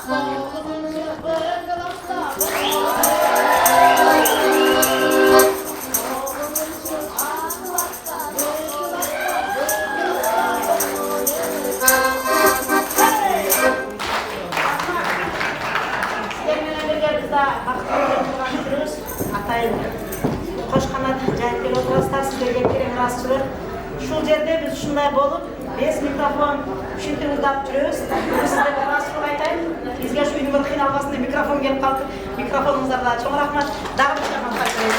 Şu yerde biz şunday bolup, 5 mikrofon şunday uzdap duruyoruz. Sizlerle nasıl kolaytayım? Bizge şu ünümür xil almasında mikrofon gelip kaldı. Mikrofonumuzda çok rahmat. Dağım çıkarmak başlayalım.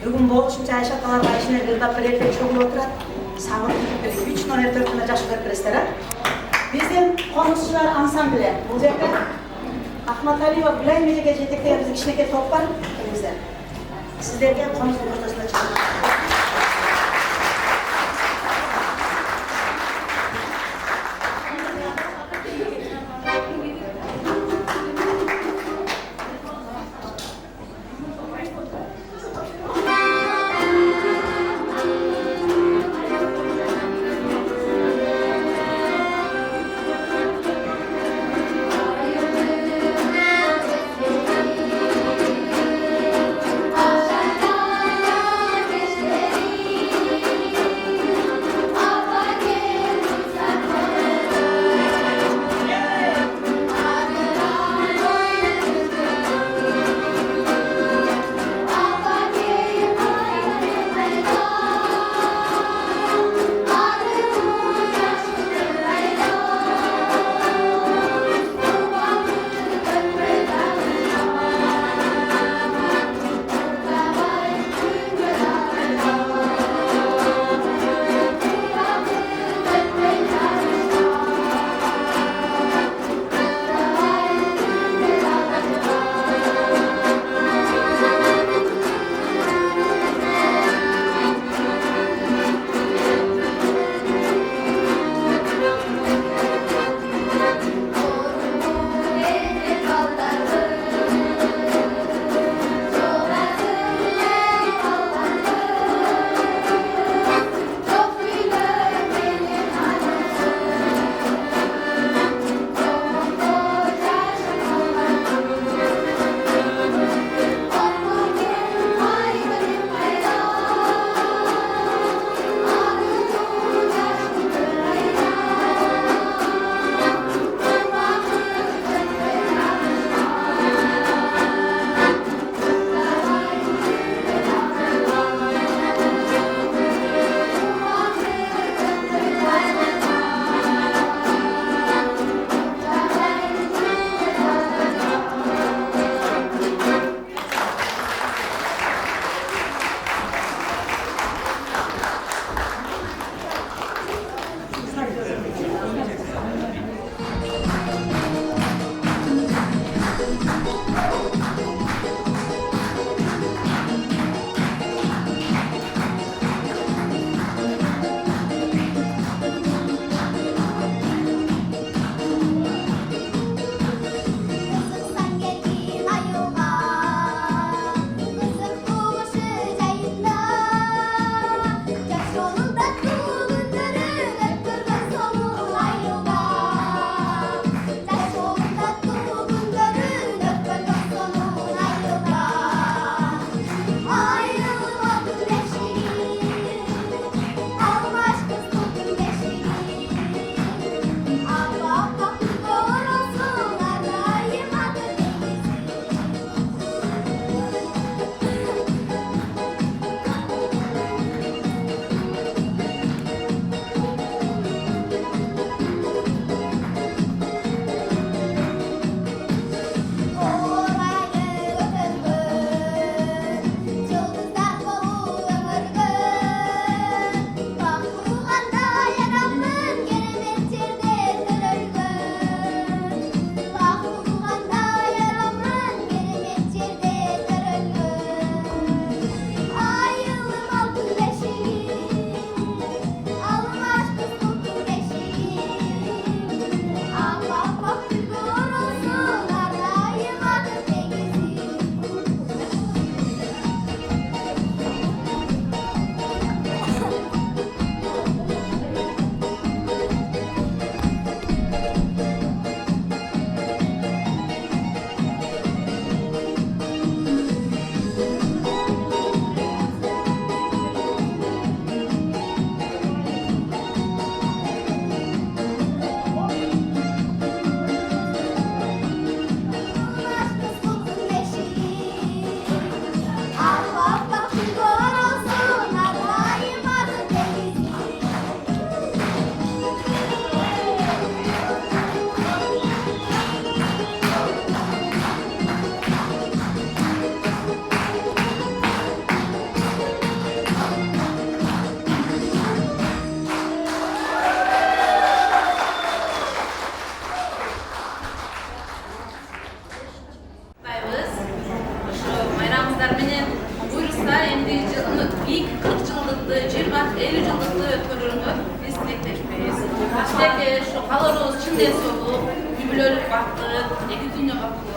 Bugün boğuşunca Ayşe Atalar'la işine gırdap bir erkek çoğul oturat. Sağlık bir 3 nol erkeklerine caşılar kırıstara. Bizim konuşçular ansambile. Bu yerde Ahmet Ali ve Gülay Mecek'e jetekte bizim kişineke top var. Elimizde. Sizlerge konuşma ortasına çıkın. Aşağıda baktı, ne güzüne baktı.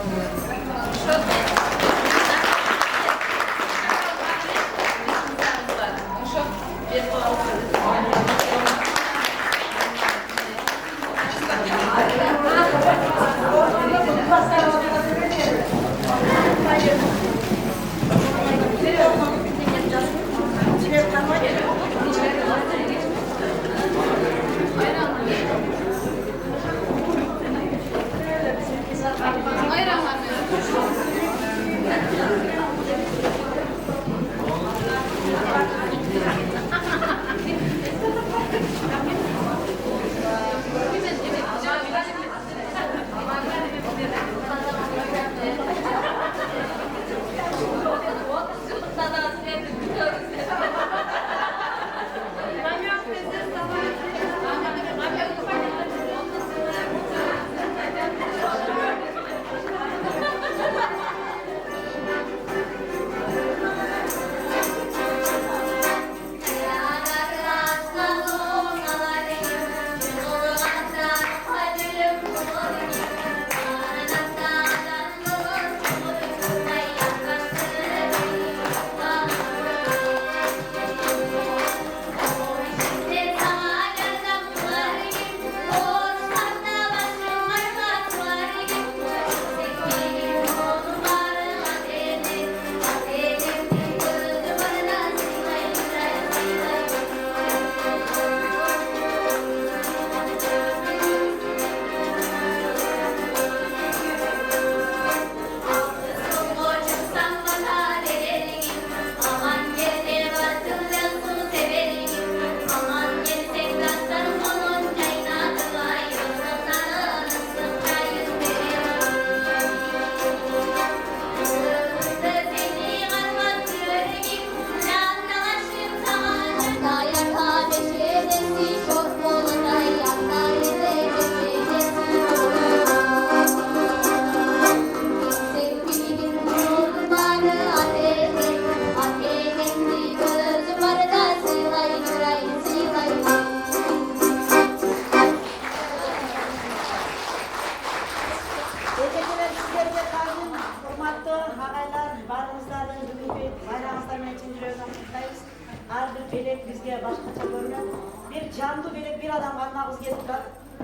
Bir canlı bir adam kalmamız gerekir.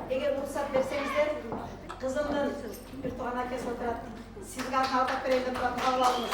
Eğer ruhsat verseniz kızımın bir tuğan herkes oturat. Sizin kalkıp verelim, kavlalımız.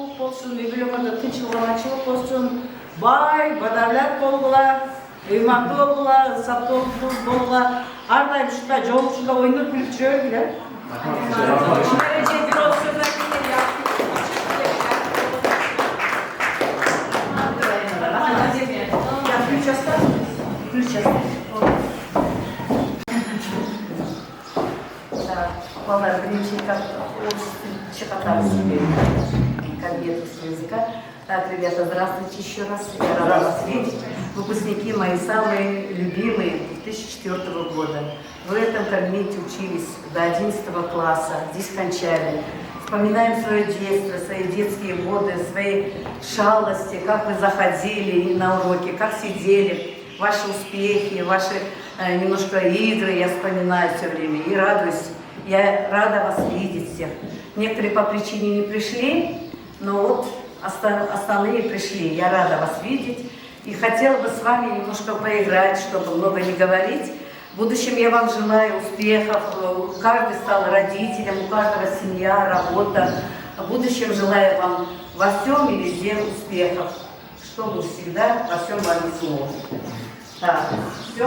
саулык болсын, үй-бүлөңөрдө тынччылык, ачылык болsun, бай, бадарлар болгула, ыймандуу болгула, ысаптуу болгула, ар дайым ушундай жолугушунда ойноп күлүп жүрө бергиле. Балдар, бірінші катары кабинет русского языка. Так, ребята, здравствуйте еще раз. Я рада вас видеть. Выпускники мои самые любимые 2004 года. В этом кабинете учились до 11 класса. Здесь кончали. Вспоминаем свое детство, свои детские годы, свои шалости, как вы заходили на уроки, как сидели, ваши успехи, ваши немножко игры я вспоминаю все время и радуюсь. Я рада вас видеть всех. Некоторые по причине не пришли, но вот остальные пришли. Я рада вас видеть и хотела бы с вами немножко поиграть, чтобы много не говорить. В будущем я вам желаю успехов. Каждый стал родителем, у каждого семья, работа. В будущем желаю вам во всем и везде успехов, чтобы всегда во всем вам везло. Так, все.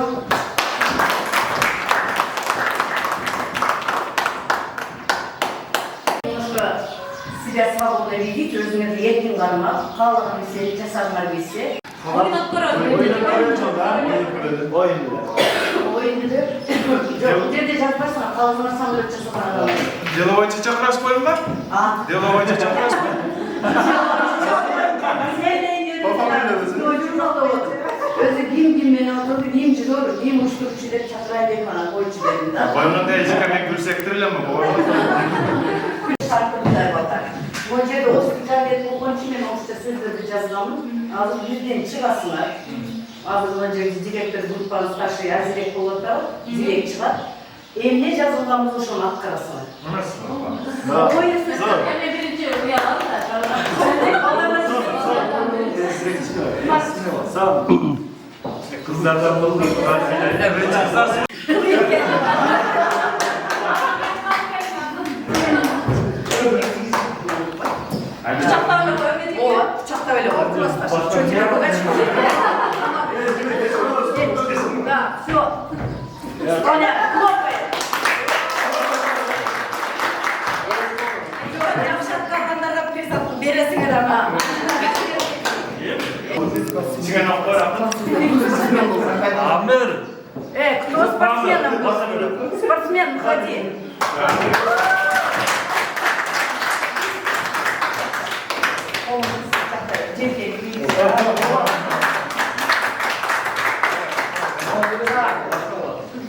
Себя свободно видеть, өзіңізді ертең қармақ, қалығын сен жасағыңар келсе. Ойынды жоқ, бұл жерде жазбайсың, қалығына самолет жасағыңар. Деловой чакырасыз қойым ба? Деловой чакырасыз ба? Өзі киім-киіммен отырды, киім жүгөр, киім ұштырыпшы деп чакырай бермін, ойыншы бердің да. Бойымнан ежікемен күрсектірілем ба? Шарты бұдай батар. Ол жерде осы кабинет болғаншы мен осы сөздерді жазғанмын. Азыр бізден шығасыңар. Азыр мына жерде директор группаны старший Азирек болады да, Зирек шығады. Емне жазылғанымыз ошоны атқарасыңар. Эми биринчи уялам да. Kızlardan bulduğum partilerle böyle çıkarsın. Bıçakta öyle var, klaslar. Çocuğa kadar çıkıyor. Да, все. Оля, хлопай. Ямшат қалғандарға призат бересіңер ама. Амир. Кто спортсменом? Спортсмен, ходи.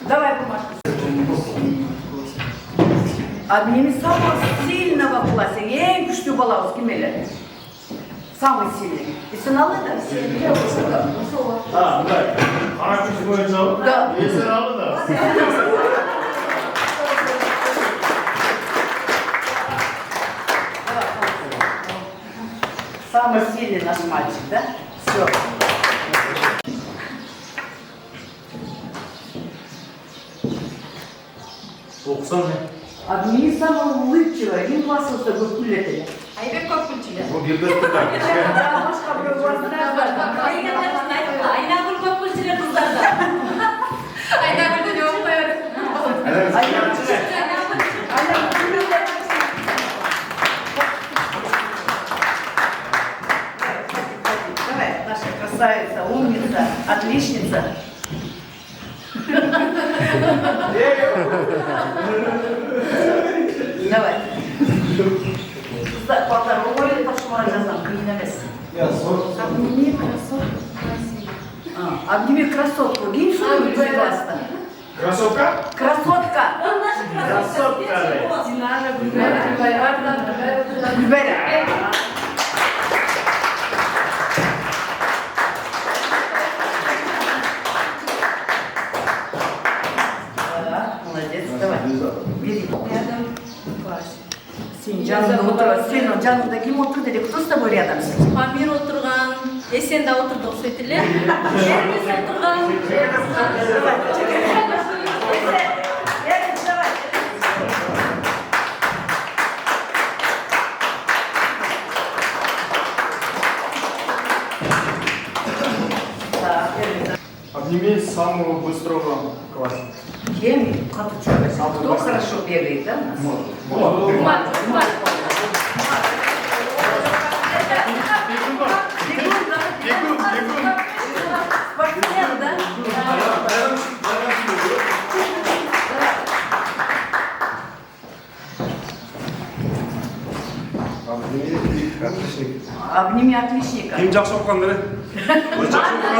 Давай бумажку. Обними самого сильного в классе. Ей, күшті балауыз кемелі. Самый сильный. И сыналы да? Да. Ана күші бойынша. Да. Есен алды да. Самый сильный наш мальчик, да? Все. Обними самого улыбчивого, один классовый гулятеля. Айбек көп күлчүлөр. Bu bir de tutar. Айнагүл көп күлчүлөр кыздарда. Айнагүлдү жооп коёр. Давай, наша красавица, умница, отличница. Давай. Балдар, ойды тапшымай жазам, қиын емес. Обними красотку. Обними красотку. Киім сұлу класста. Красотка? Красотка. Красотка. Динара, Гүлбәра. Молодец, давай. Бери. Рядом класс. Сен жанында отыр, сен жанында кім отыр деді, кто с тобой рядом? Памир отырган, Эсен да отурду окшойт эле. Эрмис отырган. Обними самого быстрого классника. Кем? Кто хорошо бегает, да? Спортсмен, да? Обними отличника. Ким жақсы оққан деді? Өз жақсы оққан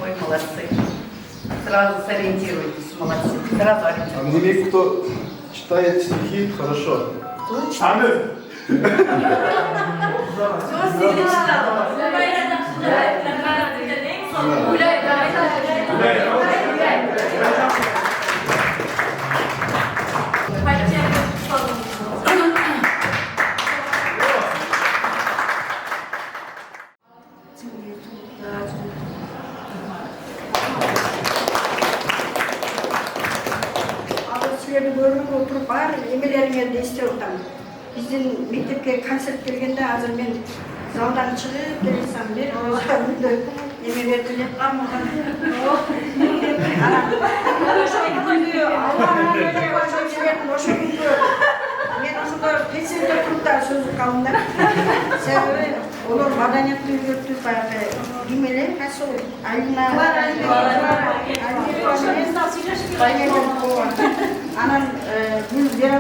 Ой, молодцы. Сразу сориентируйтесь, молодцы. Сразу ориентируйтесь. Обними, кто читает стихи хорошо. Анны. Все, стихи читала. Сілерді көріп отырып бар емелеріңерді естіп отырмын. Біздің мектепке концерт келгенде азыр мен залдан шығып келесем бер оларды емелерді деп қамаған. Мен осындай пенсияда тұрып та сөзі қалыңдар. Себебі олар маданиятты үйретіп баяғы емелер сол Алина анан бұл бере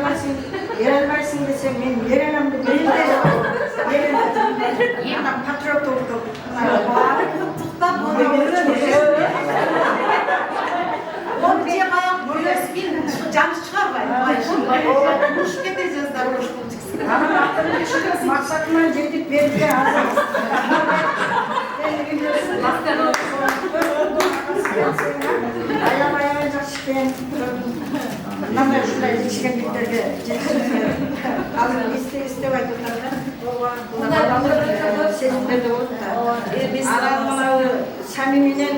алмайсың десем мен бере аламын деп анан патриот болып Onu diye ayak vuruyoruz, bir canı çıkarmayın. Uçup gideceğiz de uçup gideceğiz. анан максатыма жетип берди азыр аябай жакшы экен мындай ушундай жетишкендиктерге азыр эстеп айтып атат сезимдерде болот да анан мынау Сами менен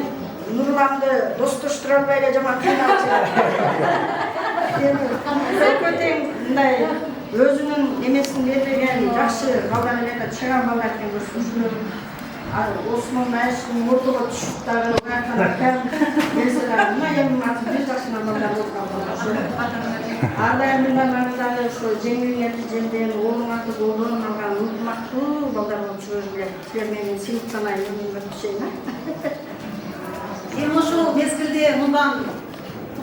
Нурламды достоштура албай эле жаман кыйналчу экөө тең мындай өзүнүн эмесин бербеген жакшы балдар эле да чыган балдар экен көрсөңүздөр Осман Майшин мурдуга түшүп дагы мына эми бир жашынан балдар болуп ар дайым мындан ары дагы ошо жеңил нетижеден орун атып ордон алган ынтымактуу балдар болуп жүрө силер менен сыйынып санайын өтүшейин Emin ошол мезгилде мындан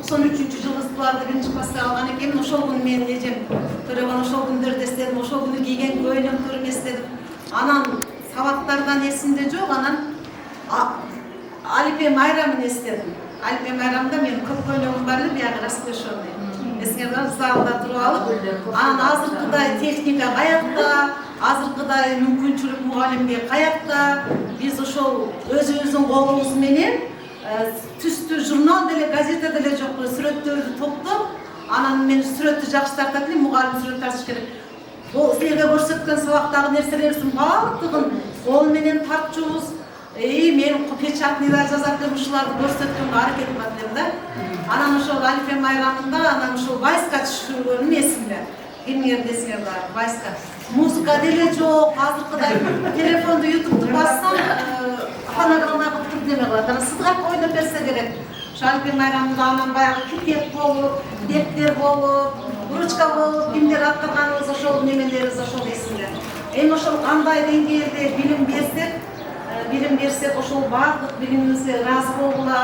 93-жылы ыстыбарды биринчи класста алган экенмин. Ошол күнү менин эжем төрөгөн ошол күндөрдү эстедим, ошол күнү кийген көйлөктөрүмдү эстедим. Анан сабактардан эсимде жок, анан Алипе майрамын эстедим. Алипе майрамда менин көп көйлөгүм бар эле, биягы расклешенный. Эсиңер бар, залда туруп алып, анан азыркыдай техника каякта, азыркыдай мүмкүнчүлүк мугалимге каякта, биз ошол өзүбүздүн колубуз менен түстү журнал деле, газета деле жок, сүрөттөрдү топтоп, анан мен сүрөттү жакшы тартат элем, мугалим сүрөт тартыш керек. Бул силерге көрсөткөн сабактагы нерселерибиздин баардыгын кол менен тартчубуз. Мен печатныйлар жазат элем, ушуларды көрсөткөнгө аракет кылат элем да. Анан ошол Алифе майрамында анан ошол вайска түшүргөнүм эсимде. Кимдерди эсиңер бар, вайска. Музыка деле жок, азыркыдай телефонду ютубту бассам, фонограмма кылып неме кылат. Анан сызгак ойноп берсе керек. Алифе майрамында анан баягы китеп болуп, дептер болуп, ручка болуп, кимдер аткарганыбыз ошол немелерибиз ошол эсимде. Эми ошол кандай деңгээлде билим берсек, ошол баардык билимибизге ыраазы болгула.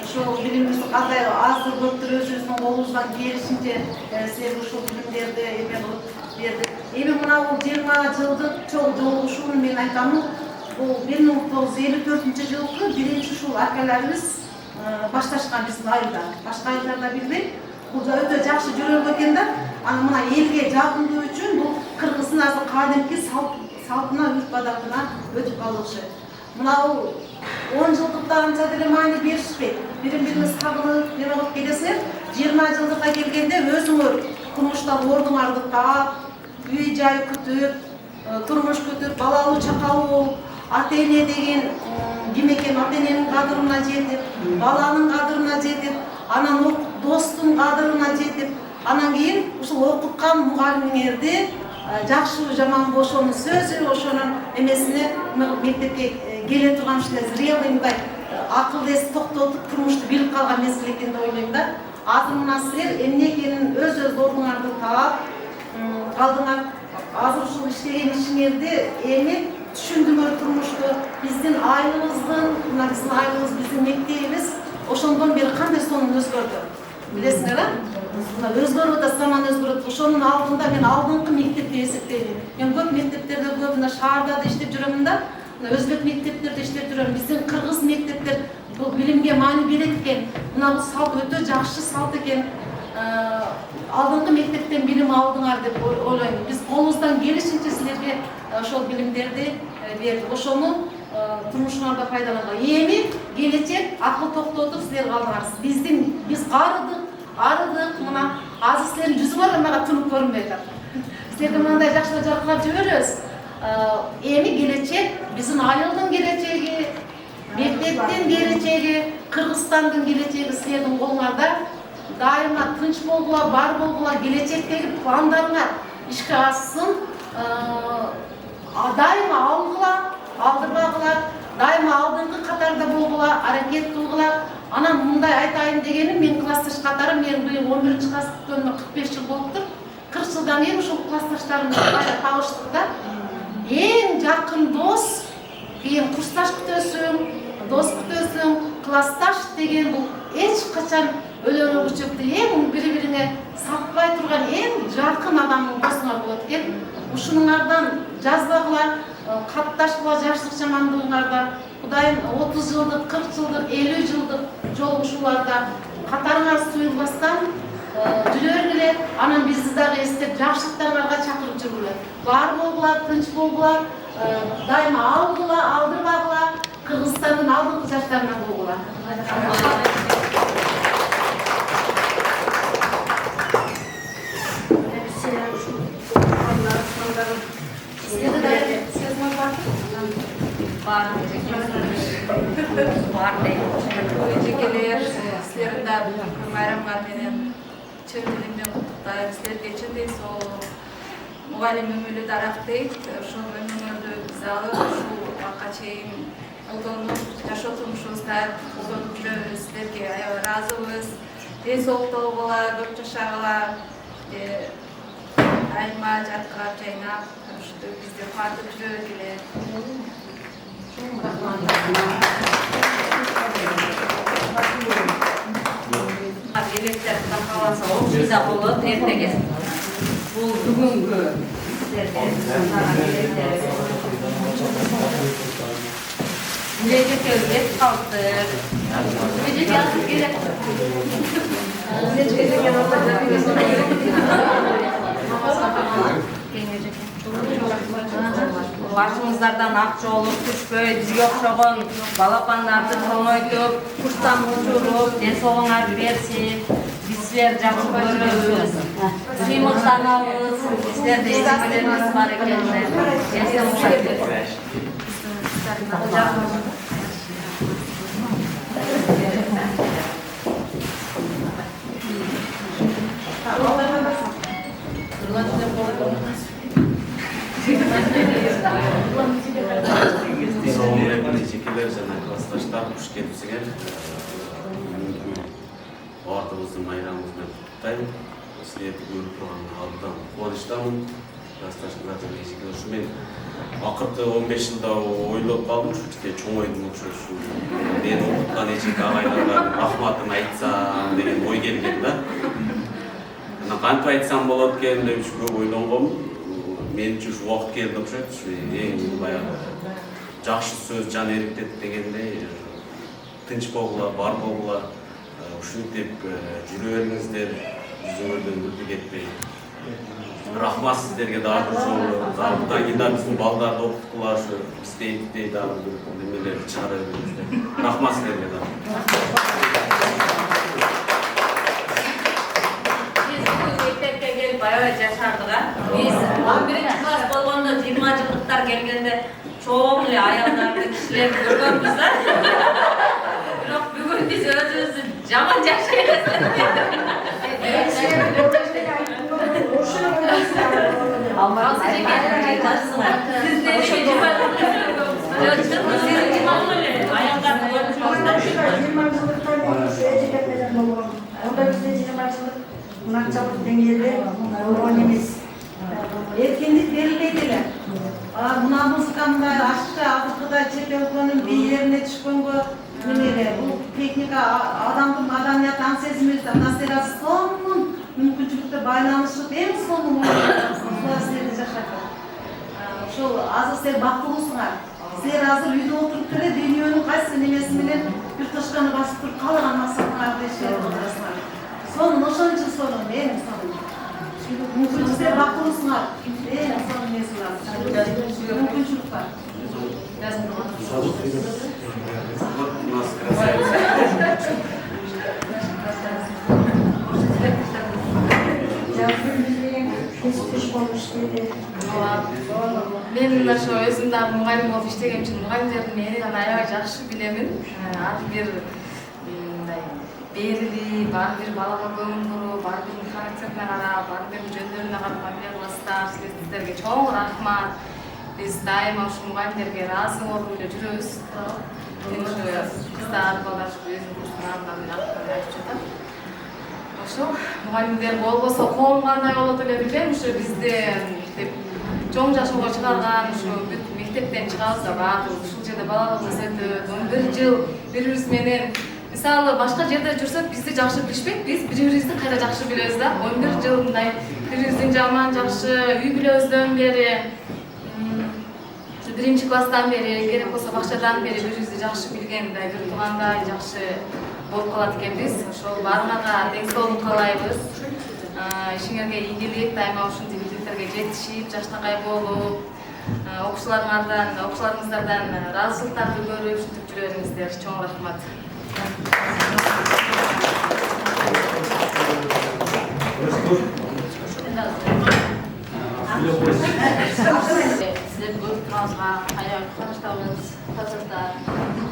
Ошол билимибизди кандай азды көптүр өзүбүздүн колубуздан келишинче силерге ушул билимдерди эме кылып бердик. Эми мына бул 20 жылдык жолугушууну мен айтамын. Бул 1954-жылкы биринчи ушул акаларыбыз башташкан биздин айылда. Башка айылдарда билбейм. Бул өтө жакшы жүрөк экен да. Аны мына элге жагымдуу үчүн бул кыргыздын азыр кадимки салтына, үрп-адатына өтүп калышы. Мына бул 10 жылдыкта анча деле маани беришпейт. Бири-бириңиз кабылып, неме кылып келесиңер. 20 жылдыкка келгенде өзүңөр турмуштан ордуңарды таап, үй-жай күтүп, турмуш күтүп, балалуу чакалуу, ата-эне деген ким экен ата-эненин кадырына жетип, баланын кадырына жетип, анан достун кадырына жетип, анан кийин ушул окуткан мугалимиңерди жакшы жаман ошонун сөзү, ошонун эмесине мектепке келе турган ушундай зрелый мындай акыл эс токтотуп турмушту билип калган мезгил экен деп ойлойм да. Азыр мына силер эмне экенин өз ордуңарды таап калдыңар. Азыр ушул иштеген ишиңерди эми түшүндүңөр турмушту. Биздин айылыбыздын, мына биздин айылыбыз, биздин мектебибиз ошондон бери кандай сонун өзгөрдү. Билесиңер, а? Өзгөрүп да заман өзгөрөт. Ошонун алдында мен алдыңкы мектепти эсептейм. Мен көп мектептерде, көп мына шаарда да иштеп жүрөм да, өзбек мектептерде иштеп жүрөм. Биздин кыргыз мектептер бул билимге маани берет экен. Мына бул салт өтө жакшы салт экен. Алдыңкы мектептен билим алдыңар деп ойлойм. Биз колубуздан келишинче силерге ошол билимдерди бердик. Ошону турмушуңарда пайдалангыла. Эми келечек акыл токтотуп силер калдыңар. Биз арыдык, мына азыр силердин жүзүңөр мага тунуп көрүнбөй атат. Силерди мындай жакшы жаркырап жиберебиз. Эми келечек биздин айылдын келечеги, мектептин келечеги, Кыргызстандын келечеги силердин колуңарда. Дайыма тынч болгула, бар болгула, келечектеги пландарыңар ишке ашсын. Дайыма алгыла, алдырбагыла, дайыма алдыңкы катарда болгула, аракет кылгыла. Анан мындай айтайын дегеним, мен классташ катары, мен быйыл 11-чи класс бүткөнүмө 45 жыл болуптур. 40 жылдан кийин ушул классташтарымызды табыштык да. Эң жакын дос, кийин курсташ күтөсүң, дос күтөсүң, классташ деген бул эч качан өлөрө өчөктү эң бири-бириңе сатпай турган эң жакын адамың досуңар болот экен. Ушунуңардан жазбагыла, катташкыла жакшылык жамандыгыңарда. Кудайым 30 жылдык, 40 жылдык, 50 жылдык жолугушууларда катарыңар суюлбастан жүрөргүле, анан бизди дагы эстеп жакшылыктарыңарга чакырып жүргүлө. Бар болгула, тынч болгула, дайыма алгыла, алдырбагыла, Кыргызстандын алдыңкы жаштарынан болгула. Эжекелер, силерди да байрамга менен чын дилимден куттуктайм. Силерге чындей сол мугалим өмүрү дарактайт. Ошол өмүрүңөрдү биз алып, ушул убакка чейин колдонуп, жашоо турмушубузда колдонуп жүрөбүз. Силерге аябай ыраазыбыз. Ден соолукта болгула, көп жашагыла, айма жаркырап жайнап, ушинтип бизди кубантып жүргүлө. Келектер каласа 10 жылда болот эртеге. Бул бүгүнкү Эжеке өтүп калды. Эжеке алып келет. Башыңыздардан ак жолуп түшпөй, бизге окшогон балапандарды чоңойтуп, курстан учуруп, ден соолугуңар берсин. Биз силерди жакшы көрөбүз. Сыймыктанабыз, силерде эжекелериңиз бар экенин. Эжекелер жана классташтар куш келипсиңер. Баардыгыбыздын майрамыбыз менен куттуктайм. Силерди көрүп турганга абдан кубанычтамын. Классташтар жана эжекелер ушу мен акыркы 15 жылда ойлоп калдым, ушу чоңойдум окшош. Мени окуткан эжеке агайларга рахматым айтсам деген ой келген да. Анан кантип айтсам болот экен деп көп ойлонгом. Мен үчүн ушу убакыт келди окшойт. Эң баягы жакшы сөз жан эриктет дегендей, тынч болгула, бар болгула, ушинтип жүрө бериңиздер, жүзүңөрдөн үтүп кетпей. Рахмат сиздерге дагы бир жолу. Будан кийин да биздин балдарды окуткула, ушу издейт дагы бир немелерди чыгара бериңиздер. Рахмат сиздерге дагы. Аябай жашардык а. Биз 11-чи класс болгондо 20 жылдыктар келгенде чоң эле аялдарды, кишилерди көргөнбүз да. Erkinlik verilmeydiler. Buna muzikanda, aşkta, Afrika'da, çet ülkenin beylerine düşkөнгө bu teknika, adamın madaniyat, ansezimiz, nasirası sonun mümkünçülükte baylanışıp en sonun sırasıyla yaşadı. Şu azı sen baktığınızlar, sen hazır uyda oturup bile dünyanın kaç senemesiyle bir taşkanı basıp durup kalan maksatın kardeşler olurlar. Sonun, o şunun için sorun, benim sonum. Mümkünçülükte baktığınızlar, benim sonum mesela. Mümkünçülük var. Вот у нас красавица. Мен ошо өзүм дагы мугалим болуп иштегем үчүн мугалимдердин мээнин аябай жакшы билемин. Ар бир мындай берилип, ар бир балага көңүл буруп, ар биринин характерине карап, ар биринин жөндөрүнө карап мамиле кыласыздар. Силерге чоң рахмат. Биз дайыма ушу мугалимдерге ыраазы болуп эле жүрөбүз. Мен ушу кыздар, балдар өзүнүн курсунан айтып жатам. Ошо мугалимдер болбосо коом кандай болот эле билбейм. Ушу бизди чоң жашоого чыгарган ушу бүт мектептен чыгабыз да баардыгыбыз ушул жерде балалыгыбыз өтөт. 11 жыл бири-бирибиз менен мисалы башка жерде жүрсөк бизди жакшы билишпейт, биз бири-бирибизди кайра жакшы билебиз да. 11 жыл мындай бири-бирибиздин жаман жакшы үй бүлөбүздөн бери биринчи класстан бери, керек болсо бакчадан бери бири-бирибизди жакшы билген, мындай бир туугандай жакшы болуп калат экенбиз. Ошол баарыңарга тең соолук каалайбыз. Ишиңерге ийгилик, дайыма ушундай бийликтерге жетишип, жаштагай болуп, окуучуларыңыздардан ыраазычылыктарды көрүп, ушинтип жүрө бериңиздер. Чоң рахмат. Сіздерді көріп тұрғаныңызға аябай қуаныштамыз.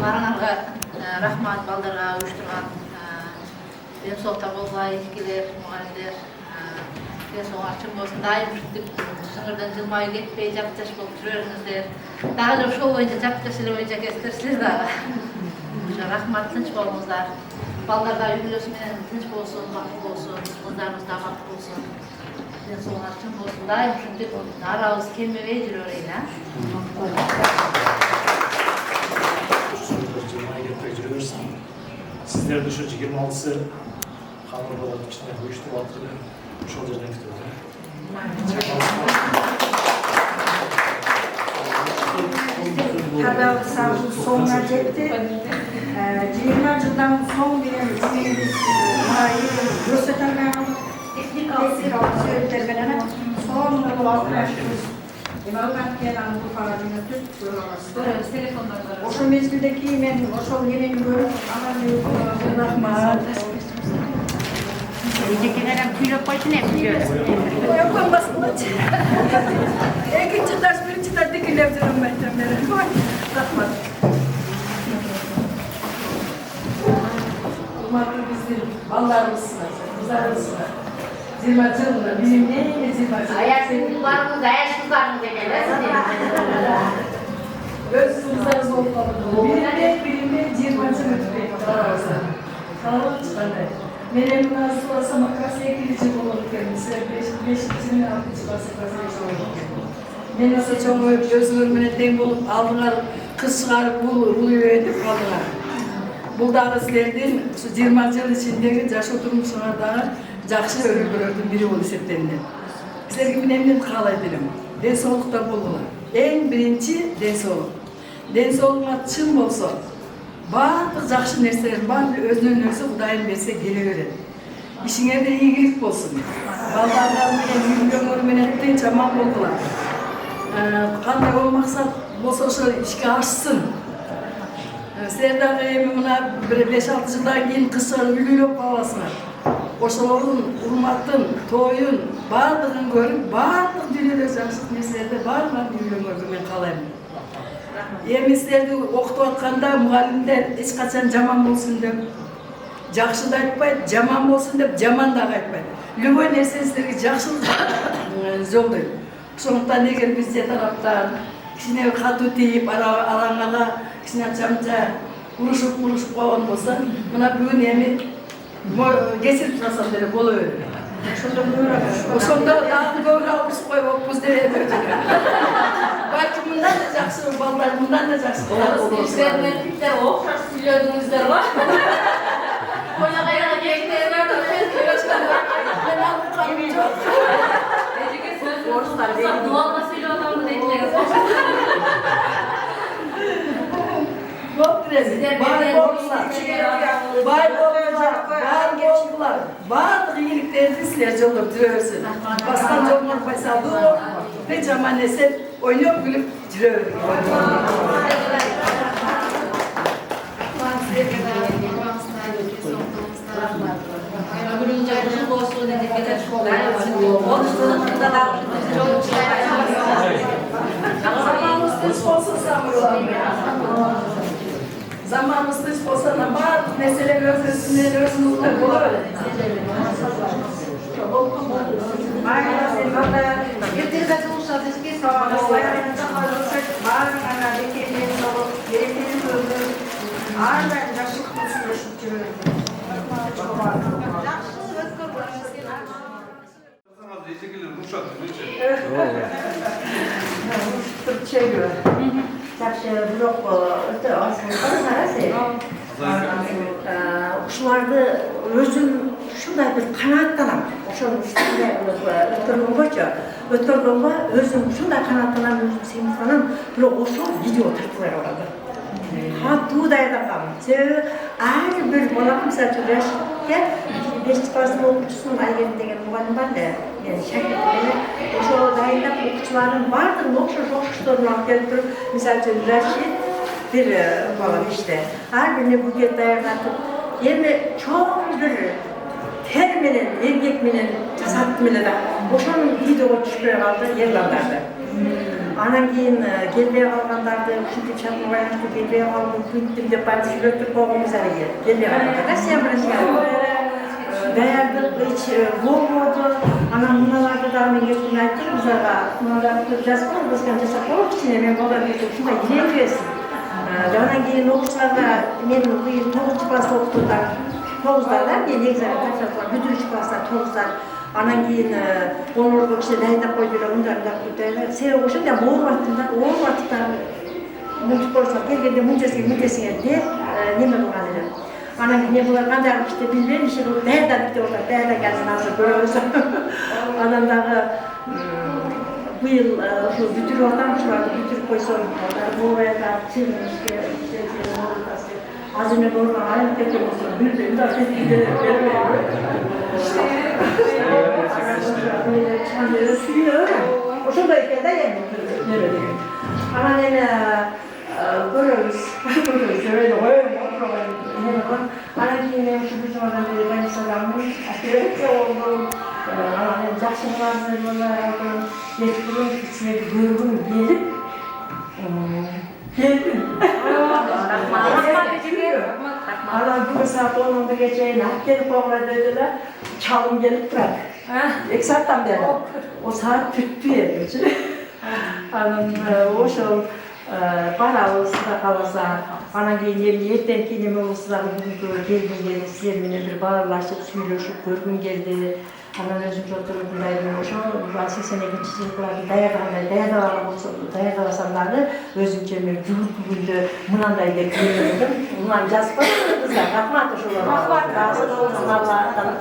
Барыңарға рахмат, балдарға ұйыштырған денсаулықта болғай, ескелер, мұғалімдер, денсаулық чың болсын, дайым жүрдік, шыңырдан жылмай кетпей, жап-жаш болып жүреріңіздер. Дағы ошол бойынша жап-жаш эле бойынша кестерсіздер дағы. Рахмат, тынч болыңыздар. Балдарда үй бүлөсү менен тынч болсун, бакыт болсун, кыздарыбыз да бакыт болсун. Денсаулыгыңар чың болсун, дайым ушинтип арабыз келмебей жүрө берейин, а? Сіздерді ошо 26-сы Камырбалар кичине уюштуруп атып эле ошол жерден күтөбүз. Кадалсабыз соңуна жетти. 20 жылдан соң менен эмебиз көрсөтө албай техникалык себептер менен соңуна алабыз. Ошол мезгилдеки мен ошол эмени көрүп анан рахмат. Жекелерden küylüp koysun hep biliyoruz. Yapın basılmaç. İkinci taş, birinci taş dikilip durum benden beri. Rahmat. Umarım bizim ballarımızsınlar, kızlarımızsınlar. 20 yılında bizim neyimiz 20 yılında? Ayak kızlarımız, ayak kızlarımız gelirsin. Öz kızlarımız olmalı. Birinde 20 yıl ötürü kalarsa. Kalalım çıkanlar. Benim nasıl olsa makarası ekilici olur kendisi. 5. 6. klasa Ben nasıl çok gözümün denk bulup aldılar, kız çıkarıp buluyor edip aldılar. Bu da sizlerden 20 yıl içindeki yaş oturmuşlardan жақсы өргөрөрдүн бири болуп эсептелинет. Силерге мен эмнени каалай берем? Ден соолукта болгула. Эң биринчи ден соолук. Ден соолугуңар чын болсо, баардык жакшы нерселер баары өзүнөн өзү Кудайым берсе келе берет. Ишиңерде ийгилик болсун. Балдарыңар менен үйлөрүңөр менен тең жаман болгула. Кандай максат болсо ошо ишке ашсын. Силер дагы эми мына 5-6 жылдан кийин кыз чыгарып үйлөнүп каласыңар. Ошолордун урматын, тоюн, баардыгын көрүп, баардык дүйнөдө жакшы нерселерди баардыгын үйлөнгөргө мен каалайм. Эми силерди окутуп атканда мугалимдер эч качан жаман болсун деп, жақсы да айтпайды, жаман болсын деп жаман да айтпайды. Любой нәрсе сіздерге жақсылық жолдайды. Сондықтан егер бізде тараптан кішкене қату тиіп, араңала кішкене жамжа ұрышып қойған болса, мына бүгін еме кесіп жасам деп бола береді. Сонда дағы көңіл алғыс қой өкпіз деп еді. Бәлкім мұндан да жақсы балдар, мұндан да жақсы балдар болсын. Сіздер оқшаш сөйледіңіздер ма? Қонағайға кеңдер Мен алып қалым жоқ. Дуалға сөйлеп атамын дейтіліңіз. Барлық иеліктерді сілер жолып жүре берсін. Басқан жолын пайсалды, жаман есеп ойнап күліп жүре Zamanımız dış olsa da bazı mesele özünden özünüzde böyle. Ушуларды өзүм ушундай бир канааттанам. Ошону өткөргөнгө өзүм ушундай канааттанам, өзүм сыймыктанам. Бирок ошол видео тартылбай калды. Катуу даярдангам. Себеби ар бир балам мисалы үчүн Рашидке 5 класстын окуучусунун Айгерим деген мугалим бар да. Шакирт ошол дайындап окуучулардын баардыгын окшошторун алып келип туруп, мисалы үчүн Рашид bir балам işte. Her birine buket dayanatып, endi çoğun bir ter menen, erkek menen, jasat menen da. Oşonun videoga түшпөй калды ерландарда. Анан кийин келбей калгандарды, ушинтип чакырып байланыштуу келбей калдым, күнтүм деп барып сүйлөтүп койгонбуз эле. Келбей калганда Россия менен даярдык эч болбоду. Анан муналарды дагы мен кечирим айттым, бизарга муналарды жазып коюп, бизген жасап коюп, кичине мен балдар кетип ушундай илембесин. Анан кийин окуучуларга мен быйыл 9 класста окутуптар. 9-дар да, мен негизи тапшырдым, бүтүрүчү класста 9-дар. Анан кийин онорго киши дайындап койду эле, мындай кылып. Себеби ошондой ооруп аттым да, ооруп аттык да. Мынтип койсо келгенде мынтесиңер деп неме кылган элем. Анан кийин мен булар кандай кылып ишти билбейм, иши кылып даярдадык деп атат. Даярдаган азыр көрөбүз. Анан дагы быйыл ошо бүтүрүп атам, ушуларды бүтүрүп койсом, болбайат, чыгышке, азыр мен ордон айып кеткен болсо, билбейм да, ошондой экен да эми. Анан эми көрөбүз, эми коем. Анан кийин мен ушу биржадан бери больницадамын, операция болдум. Анан эми жакшы боларсыздар, кечкурун кичине көргүм келип, келдим. Анан бүгүн саат 10-га чейин алып келип койгула деди да, чалым келип турат. 2 сааттан бери. О саат бүтпөй элечи. Анан ошол барабыз да каласа. Анан кийин эми эртеңки неме болсо дагы бүгүнкү келгим келди, силер менен бир баарлашып, сүйлөшүп көргүм келди. Анан өзүм жолтургундай ошол 82-жылкыларды даярдап алган болсо, даярдабасам дагы өзүмчө мен бүгүнкү күндө мынандай деп ойлодум. Мына жазып кыздар, рахмат ошолорго. Рахмат, разы болсун,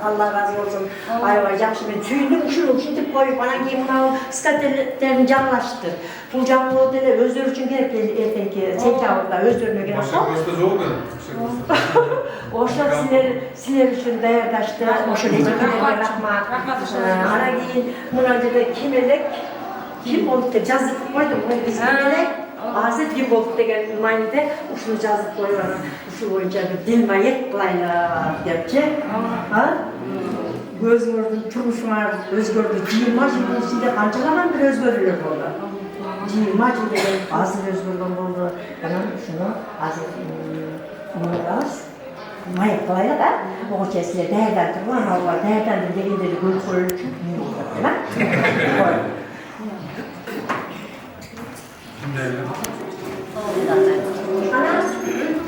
Алла разы болсун. Аябай жакшы, мен сүйүндүм, ушинтип коюп, анан кийин мына скатертерин жаңылашты. Бул жаңылоо деле өздөрү үчүн керек, эртеңки сентябрда өздөрүнө керек. Ошо силер үчүн даярдашты, ошо эжекелерге рахмат. Анан кийин мына жерде ким элек, ким болуп деп жазып койдум, биз ким элек, азыр ким болуп деген мааниде ушуну жазып коюп, анан ушул боюнча бир делмаек кылайлы депчи. Өзүңөрдүн турмушуңар өзгөрдү, 20 жылдын ичинде канчалаган бир өзгөрүүлөр болду. 20 жыл деген азыр өзгөргөн болду. Анан ушуну азыр мынабыз маяк кылайлы да. Огуча силер даярдан туруп, аналар даярдан дегендерди көрүп көрүү үчүн мен болот да.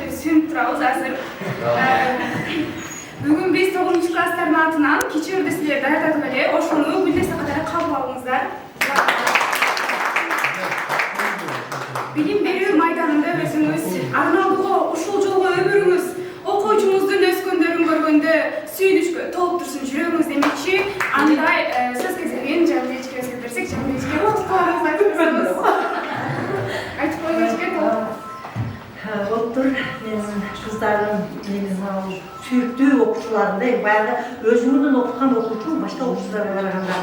Түсініп тұрауыз әзір. Бүгін біз 9 класстардың атынан кече үрдісілер даярдадық эле, ошону бүлдесе катары кабыл алыңыздар. Билим берүү майданында өзүңүз арналууга ушул жолго өмүрүңүз окуучуңуздун өскөндөрүн көргөндө сүйүнүчкө толуп турсун жүрөгүңүз демекчи, андай сөз кезегин Жамил эжеке өзгө берсек, Жамил эжеке отуп калганыңызды айтып койсоңуз. Айтып койгучке Доктор, менің қыздарым, менің сүйікті оқушыларымдай, баяғы өзіміздің оқыған оқушы, башқа оқушыларға қарағанда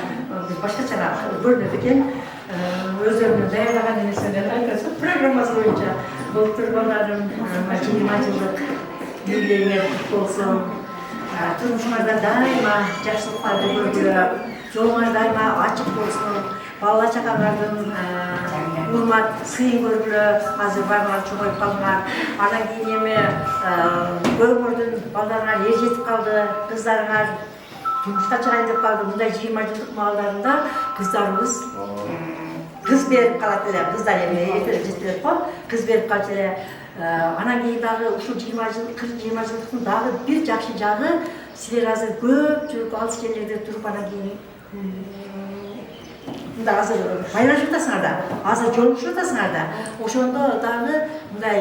башқачарақ көрінеді екен. Өздерінің даярдаған еместерін айтасыз, программасы бойынша доктор балдарым 20 жылдық юбилейіне құтты болсын. Тұрмышыңызда дайыма жақсылықтарды көргіліп, жолыңыз дайыма ашық болсын. Бала чакаңардын урмат сыйын көргүлө, азыр бармар чоңоюп калган. Анан кийин эми көрмөрдүн балдарыңар ер жетип калды, кыздарыңар турмушка чыгайын деп калды. Мындай 20 жылдык маалдарында кыздарыбыз кыз берип калат эле. Кыздар эми эрте жетилет го, кыз берип калчу эле. Анан кийин дагы ушул 20 жылдыктын дагы бир жакшы жагы, силер азыр көпчүлүк алыс жерлерде туруп анан кийин мында азыр байлашып атасыңар да, азыр жолугушуп атасыңар да. Ошондо дагы мындай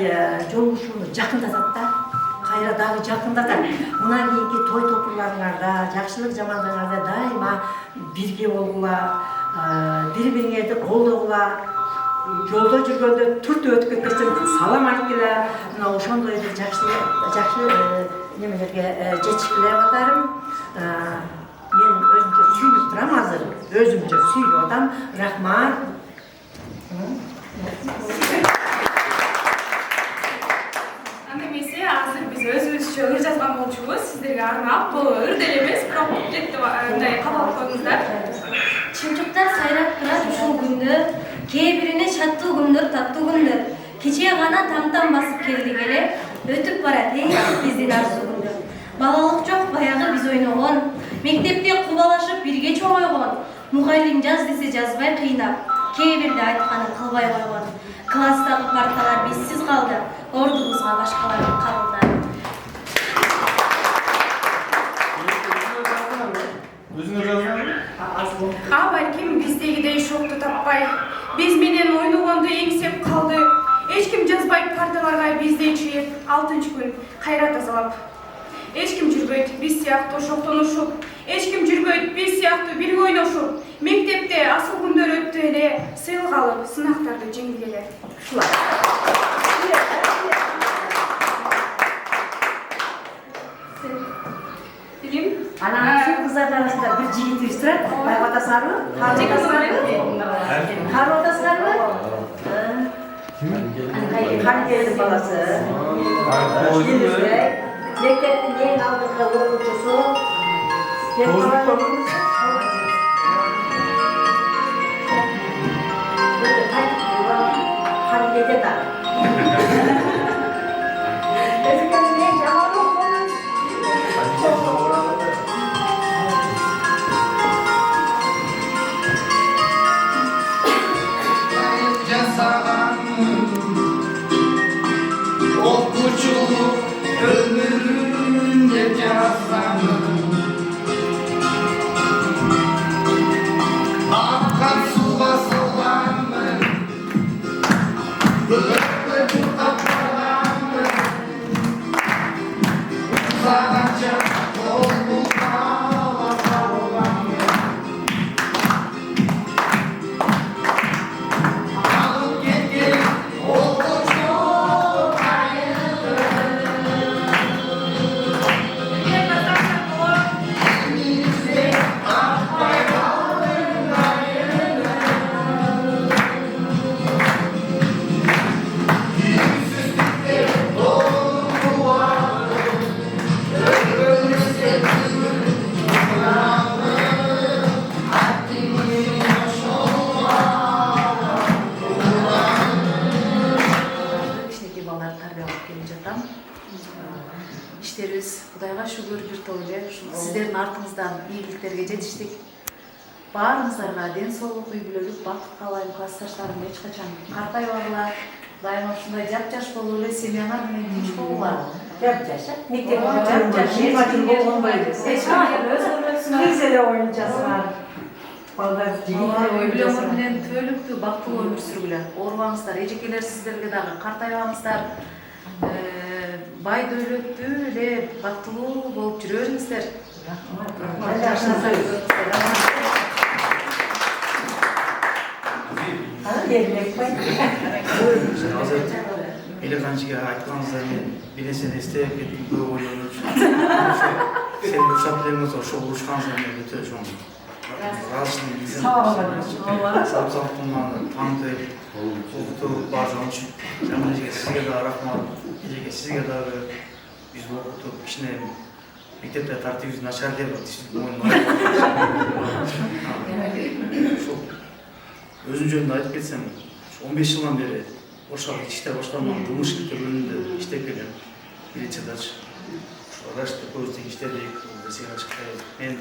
жолугушууну жакындатат да, кайра дагы жакындатат. Мындан кийинки той топурларыңарда, жакшылык жамандыгыңарда дайыма бирге болгула, бири-бириңерди колдогула, жолдо жүргөндө түртүп өтүп кетпестен салам айтып келе, мына ошондой бир жакшы немелерге жетишкиле батарым. Мен өзümce suyup turam hazır. Özümce suyup adam. Rahman. Андемесе, азыр биз өзүбүзчө ыр жазган болчубуз. Сиздерге арнап, бул ыр деле эмес, бирок кетти мындай кабыл алып койдуңуздар. Чымчыктар сайрап турат ушул күндө, кээ бирине шаттуу күндөр, таттуу күндөр. Кечээ гана тамтан басып келдик эле, өтүп барат биздин арзуу күндөр. Балалык жок, баягы биз ойногон. Мектепте кубалашып бирге чоңойгон. Мугалим жаз десе жазбай кыйнап, кээ бирде айтканын кылбай койгон. Класстагы парталар биссиз калды, ордубузга башкаларды кабылдады. Өзүңөр жазган? Балким биздегидей шокту таппай, биз менен ойногонду эңсеп калды. Эч ким жазбай парталарга биздейчи 6 күн кайра тазалап. Эч ким жүрбөйт биз сыяктуу шоктонушуп, эч ким жүрбөйт биз сыяктуу бирге ойношуп. Мектепте асыл күндөр өттү эле, сыйлык алып, сынактарды жеңилгеле. Билим? Анан ушул кыздардын арасында бир жигитибиз турат. Байып атасыңарбы? Карып атасыңарбы? Каныкелдин баласы. Мектептин эң алдыңкы окуучусу. Каныкелде да. Өзүңөрдүн эң жаман окуучусу. Ömrümde yazanım akan suga soğanım böyle tutup kalanım uzanacak oldu kala kalanım alıp getir иштерибиз Кудайга шүгүр бир топ эле сиздердин артыңыздан ийгиликтерге жетиштик. Баарыңыздарга ден соолук, үй бүлөлүк бакыт каалайм. Классташтарым эч качан картайбагыла, дайыма ушундай жап-жаш болуп эле семьяңар менен тинч болгула. Жап-жаш, мектепте жап-жаш, 20 жыл болгонбойбу. Кыз эле оюнчасыңар. Балдар жигиттер Үй бүлөңөр менен түбөлүктүү бактылуу өмүр сүргүлө. Оорубаңыздар, эжекелер сиздерге дагы картайбаңыздар. Бай дөөлөттүү эле бактылуу болуп жүрө бериңиздер. Эле канчага айтканыңыздар мен бир нерсени эстеп кеттим, көп ойлонуп жүрүп. Сен урушап элеңиз ошол урушканыңыздар менен өтө чоң. Сабзалыктыманы таанытып, окутуп, баардыгын үчүн. Жаман эжеге сизге дагы рахмат. Эжеге сизге дагы биз окутуп, кичине мектепте тартибибиз начар деп өзүм жөнүндө айтып кетсем, 15 жылдан бери Оршага иштеп баштаган жумушчулук бөлүмүндө иштеп келем. Биринчи этаж. Рашты көбүстүк иштедик, бесига чыкты. Мен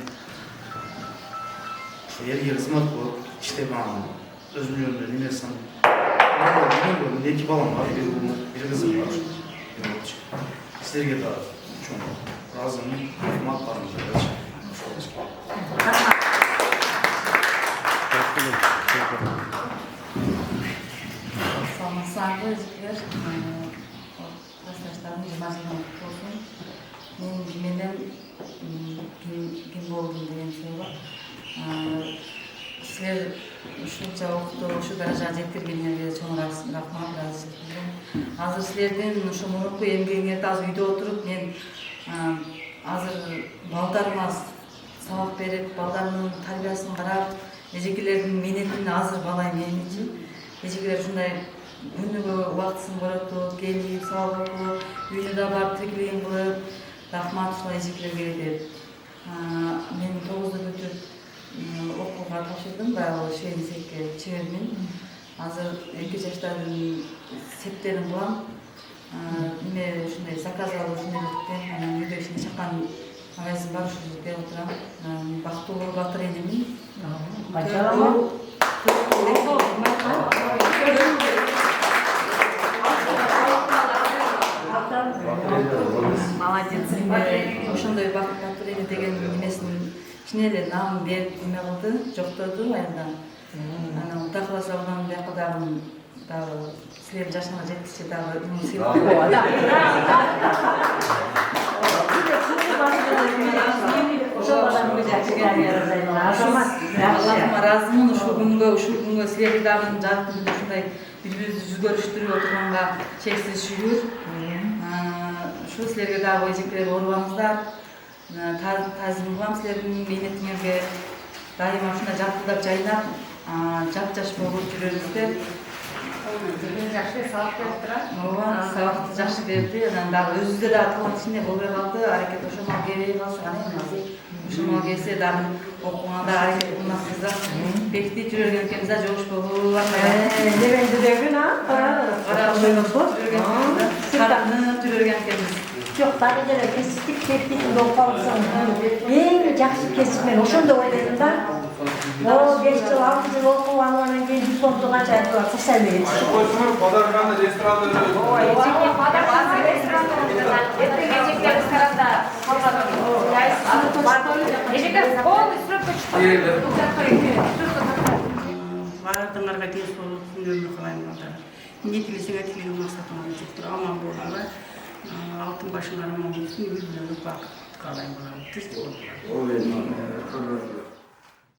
элге кызмат кылып иштеп өзүм жөнүндө немесин. Менин эки балам бар, бир кызым бар. Силерге да чоң ыраазымын, рахмат барыңыздар. Саламатсыздарбы, эжекелер. Классташтарым 20 жылдан болсун. Менен ким болдум деген сөз бар. Силер ушунча окутуп, ушу даражага жеткиргениңерге чоң рахмат, ыраазычылык. Азыр силердин ушу мурунку эмгегиңерди азыр үйдө отуруп, мен азыр балдарыма сабак берип, балдарымдын тарбиясын карап, эжекелердин менетин азыр балайм эмичи. Эжекелер ушундай күнүгө убактысын коротуп, келип, сабак окуп, үйүнө да барып тиркилигин кылып, рахмат ушул эжекелерге деп. Мен 9-ду бүтүп окууга тапшырдым, баягы швейцарийге чебермен. Азыр 2 жаштардын септерин кылам. Эме ушундай заказ алып ушундай анан үйдө ишине чаккан магазин бар, ушул жерде отурам. Бактылуу батыр энемин. Молодец. Ошондой батыр эне деген немесин кичине эле намын берип эме кылды, жоктоду айында. Анан Кудай кааласа андан бияка дагы силердин жашыңарга жеткиче дагы Аллахыма ыраазымын ушул күнгө силерди дагы жарыктуу ушундай биз-бирибизди жүз көрүштүрүп отурганга чексиз шүгүр. Ушу силерге дагы эжекелер оорубаңыздар. Таазим кылам силердин мээнетиңерге. Дайыма ушундай жактылдап жайнап, жап-жаш болуп жүрөңүздөр. Жакшы сабак берип турат. Ооба, сабакты жакшы берди. Анан дагы өзүбүздө дагы талант ичинде болбой калды. Аракет ошомо келбей калса кана эми. Ошомо келсе дагы окуганда аракет кылмакпыз. Бекитип жүрө берген экенбиз да, жогушпогу андай. Немеңди деген Каранып жүрө берген экенбиз. Жок, дагы деле кесиптик техникада окуп алсаң, эң жакшы кесип мен ошондо ойлойм да. 5 жыл, 6 жыл окуп андан кийин дипломду канча айтылат, сексен берет. Койсуңар, бадарганда ресторанда Баардыгыңарга ден соолук, өмүр каалайм балдар. Эмне тилесеңер тилеген максатыңарга жетип аман болуңар. Алтын башыңар аман болсун, үй бүлөлүк бакыт каалайм балам.